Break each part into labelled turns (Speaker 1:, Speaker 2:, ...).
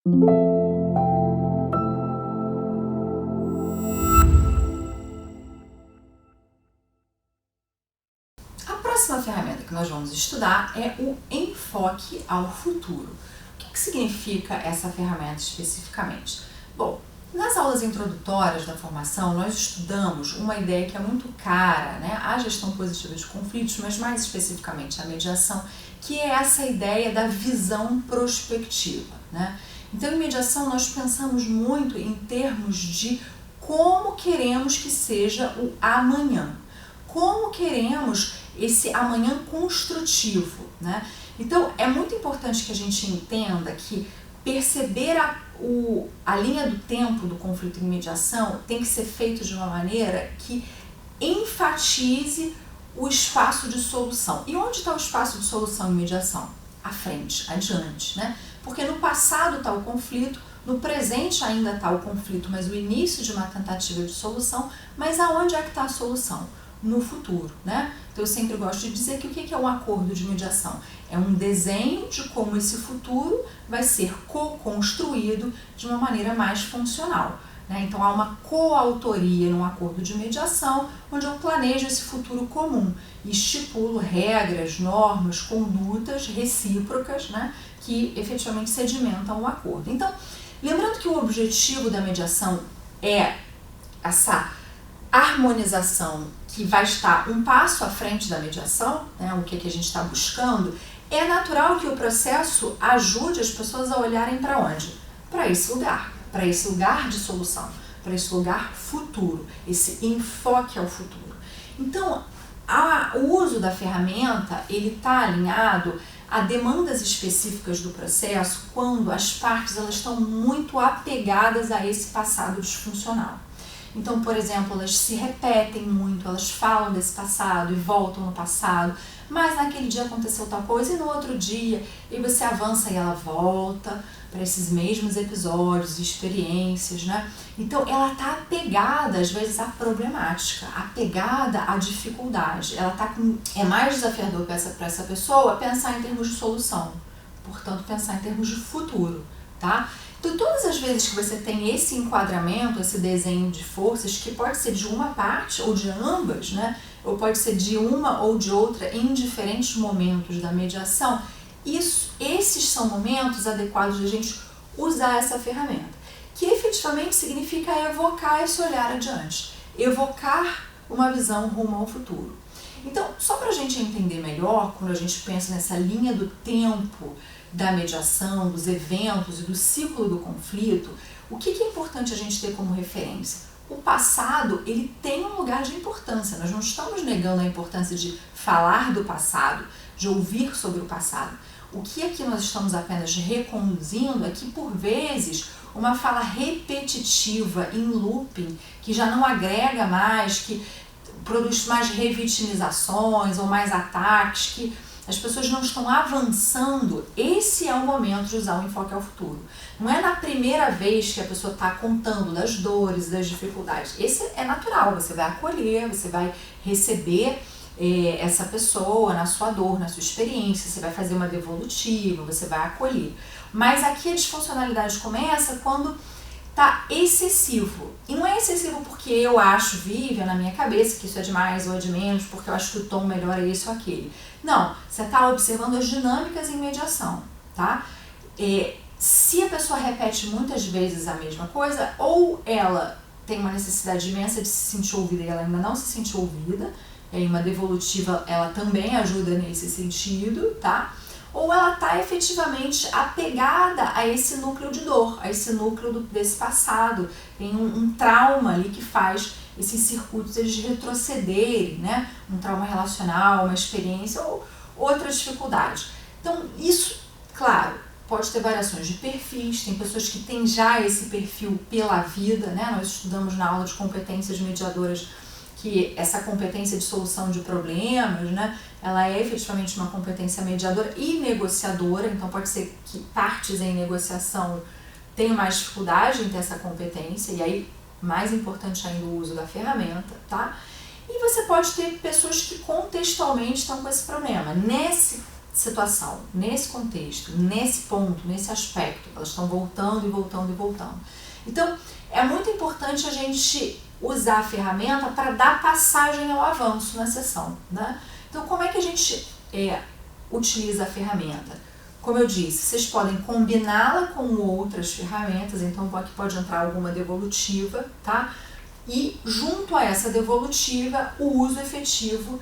Speaker 1: A próxima ferramenta que nós vamos estudar é o enfoque ao futuro. O que significa essa ferramenta especificamente? Bom, nas aulas introdutórias da formação, nós estudamos uma ideia que é muito cara, né? A gestão positiva de conflitos, mas mais especificamente a mediação, que é essa ideia da visão prospectiva, né? Então, em mediação, nós pensamos muito em termos de como queremos que seja o amanhã, como queremos esse amanhã construtivo, né? Então, é muito importante que a gente entenda que perceber a linha do tempo do conflito em mediação tem que ser feito de uma maneira que enfatize o espaço de solução. E onde está o espaço de solução em mediação? À frente, adiante, né? Porque no passado está o conflito, no presente ainda está o conflito, mas o início de uma tentativa de solução, mas aonde é que está a solução? No futuro, né? Então eu sempre gosto de dizer que o que é um acordo de mediação? É um desenho de como esse futuro vai ser co-construído de uma maneira mais funcional, né? Então há uma coautoria num acordo de mediação, onde eu planejo esse futuro comum e estipulo regras, normas, condutas recíprocas, né? Que efetivamente sedimentam o acordo. Então, lembrando que o objetivo da mediação é essa harmonização que vai estar um passo à frente da mediação, né, o que a gente está buscando, é natural que o processo ajude as pessoas a olharem para onde? Para esse lugar de solução, para esse lugar futuro, esse enfoque ao futuro. Então, o uso da ferramenta, ele está alinhado a demandas específicas do processo quando as partes elas estão muito apegadas a esse passado disfuncional. Então, por exemplo, elas se repetem muito, elas falam desse passado e voltam no passado, mas naquele dia aconteceu tal coisa e no outro dia, e você avança e ela volta para esses mesmos episódios e experiências, né? Então, ela está apegada, às vezes, à problemática, apegada à dificuldade. É mais desafiador para essa pessoa pensar em termos de solução, portanto, pensar em termos de futuro, tá? Então, todas as vezes que você tem esse enquadramento, esse desenho de forças, que pode ser de uma parte ou de ambas, né? Ou pode ser de uma ou de outra em diferentes momentos da mediação, esses são momentos adequados de a gente usar essa ferramenta, que efetivamente significa evocar esse olhar adiante, evocar uma visão rumo ao futuro. Então, só para a gente entender melhor, quando a gente pensa nessa linha do tempo da mediação, dos eventos e do ciclo do conflito, o que é importante a gente ter como referência? O passado, ele tem um lugar de importância. Nós não estamos negando a importância de falar do passado, de ouvir sobre o passado. O que aqui nós estamos apenas reconduzindo é que, por vezes, uma fala repetitiva, em looping, que já não agrega mais, que produz mais revitimizações ou mais ataques, que as pessoas não estão avançando, esse é o momento de usar o enfoque ao futuro. Não é na primeira vez que a pessoa está contando das dores, das dificuldades. Esse é natural, você vai acolher, você vai receber essa pessoa na sua dor, na sua experiência, você vai fazer uma devolutiva, você vai acolher. Mas aqui a disfuncionalidade começa quando tá excessivo. E não é excessivo porque eu acho, Vivian, na minha cabeça, que isso é de mais ou é de menos, porque eu acho que o tom melhor é esse ou aquele. Não, você está observando as dinâmicas em mediação, tá? Se a pessoa repete muitas vezes a mesma coisa, ou ela tem uma necessidade imensa de se sentir ouvida e ela ainda não se sentiu ouvida, e uma devolutiva ela também ajuda nesse sentido, tá? Ou ela está efetivamente apegada a esse núcleo de dor, a esse núcleo desse passado. Tem um trauma ali que faz esses circuitos eles retrocederem, né? Um trauma relacional, uma experiência ou outra dificuldade. Então, isso, claro, pode ter variações de perfis, tem pessoas que têm já esse perfil pela vida, né? Nós estudamos na aula de competências mediadoras que essa competência de solução de problemas, né, ela é efetivamente uma competência mediadora e negociadora, então pode ser que partes em negociação tenham mais dificuldade em ter essa competência, e aí, mais importante ainda, o uso da ferramenta, tá? E você pode ter pessoas que contextualmente estão com esse problema. Nesse situação, nesse contexto, nesse ponto, nesse aspecto, elas estão voltando e voltando e voltando. Então, é muito importante a gente usar a ferramenta para dar passagem ao avanço na sessão, né? Então, como é que a gente utiliza a ferramenta? Como eu disse, vocês podem combiná-la com outras ferramentas, então aqui pode entrar alguma devolutiva, tá? E junto a essa devolutiva, o uso efetivo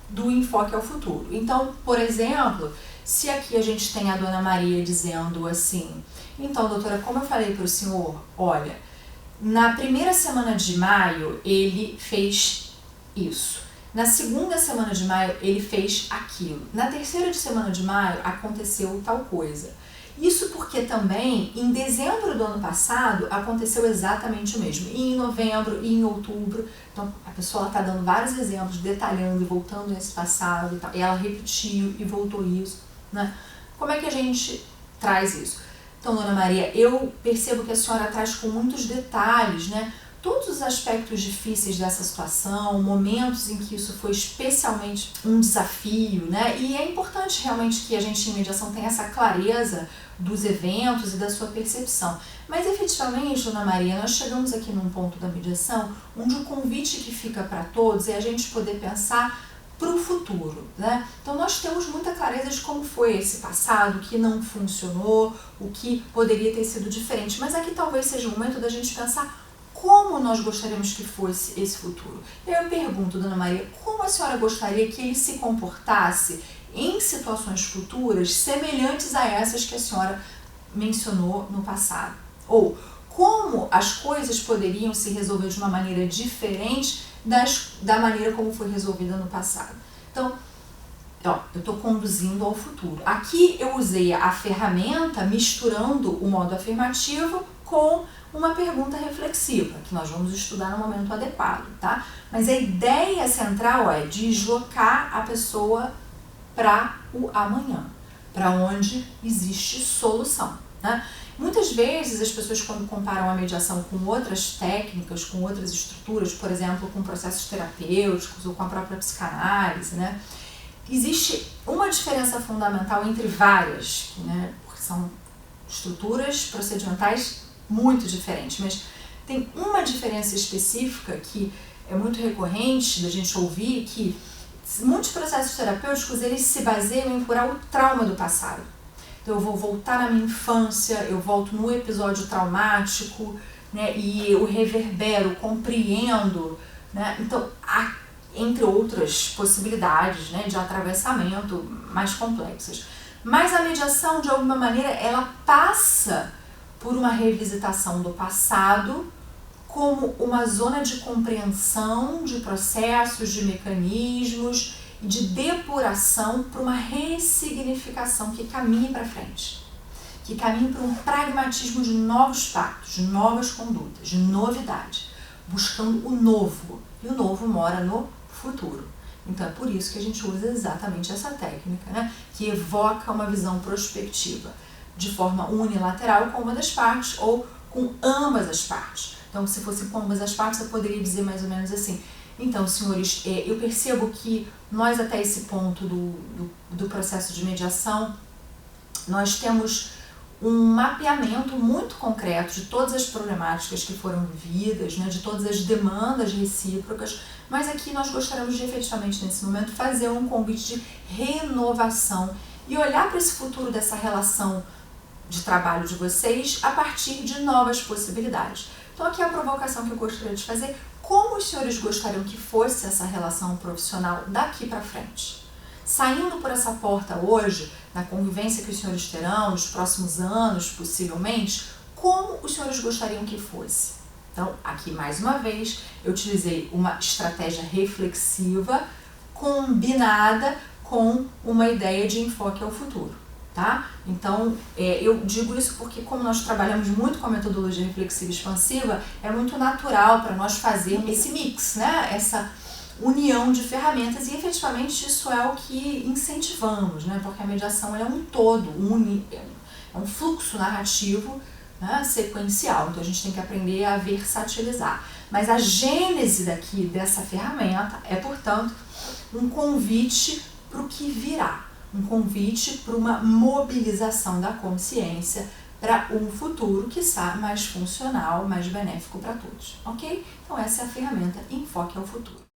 Speaker 1: do enfoque ao futuro. Então, por exemplo, se aqui a gente tem a Dona Maria dizendo assim, então, doutora, como eu falei para o senhor, olha, na primeira semana de maio ele fez isso. Na segunda semana de maio ele fez aquilo. Na terceira semana de maio aconteceu tal coisa. Isso porque também em dezembro do ano passado aconteceu exatamente o mesmo. E em novembro e em outubro. Então a pessoa está dando vários exemplos, detalhando e voltando nesse passado. E ela repetiu e voltou isso, né? Como é que a gente traz isso? Então, Dona Maria, eu percebo que a senhora traz com muitos detalhes, né? Todos os aspectos difíceis dessa situação, momentos em que isso foi especialmente um desafio, né? E é importante realmente que a gente em mediação tenha essa clareza dos eventos e da sua percepção. Mas efetivamente, Dona Maria, nós chegamos aqui num ponto da mediação onde o convite que fica para todos é a gente poder pensar para o futuro, né? Então nós temos muita clareza de como foi esse passado, o que não funcionou, o que poderia ter sido diferente, mas aqui talvez seja o momento da gente pensar como nós gostaríamos que fosse esse futuro. Eu pergunto, Dona Maria, como a senhora gostaria que ele se comportasse em situações futuras semelhantes a essas que a senhora mencionou no passado? Ou como as coisas poderiam se resolver de uma maneira diferente da maneira como foi resolvida no passado? Então, eu estou conduzindo ao futuro. Aqui eu usei a ferramenta misturando o modo afirmativo com uma pergunta reflexiva, que nós vamos estudar no momento adequado, tá? Mas a ideia central é deslocar a pessoa para o amanhã, para onde existe solução, né? Muitas vezes as pessoas, quando comparam a mediação com outras técnicas, com outras estruturas, por exemplo, com processos terapêuticos ou com a própria psicanálise, né? Existe uma diferença fundamental entre várias, né? Porque são estruturas procedimentais muito diferentes, mas tem uma diferença específica que é muito recorrente da gente ouvir, que muitos processos terapêuticos eles se baseiam em curar o trauma do passado. Então eu vou voltar na minha infância, eu volto no episódio traumático, né, e eu reverbero, compreendo, né? Então, entre outras possibilidades, né, de atravessamento mais complexas. Mas a mediação, de alguma maneira, ela passa por uma revisitação do passado como uma zona de compreensão de processos, de mecanismos e de depuração para uma ressignificação que caminhe para frente, que caminhe para um pragmatismo de novos pactos, de novas condutas, de novidade, buscando o novo, e o novo mora no futuro. Então é por isso que a gente usa exatamente essa técnica, né, que evoca uma visão prospectiva, de forma unilateral com uma das partes ou com ambas as partes. Então, se fosse com ambas as partes, eu poderia dizer mais ou menos assim: então, senhores, eu percebo que nós até esse ponto do processo de mediação, nós temos um mapeamento muito concreto de todas as problemáticas que foram vividas, né, de todas as demandas recíprocas, mas aqui nós gostaríamos de efetivamente, nesse momento, fazer um convite de renovação e olhar para esse futuro dessa relação de trabalho de vocês a partir de novas possibilidades. Então aqui é a provocação que eu gostaria de fazer: como os senhores gostariam que fosse essa relação profissional daqui para frente? Saindo por essa porta hoje, na convivência que os senhores terão nos próximos anos, possivelmente, como os senhores gostariam que fosse? Então, aqui mais uma vez, eu utilizei uma estratégia reflexiva combinada com uma ideia de enfoque ao futuro, tá? Então, eu digo isso porque, como nós trabalhamos muito com a metodologia reflexiva e expansiva, é muito natural para nós fazermos esse mix, né? Essa união de ferramentas, e efetivamente isso é o que incentivamos, né? Porque a mediação é um todo, é um fluxo narrativo, né, sequencial, então a gente tem que aprender a versatilizar. Mas a gênese dessa ferramenta é, portanto, um convite para o que virá, um convite para uma mobilização da consciência para um futuro, quiçá, mais funcional, mais benéfico para todos, ok? Então essa é a ferramenta Enfoque ao Futuro.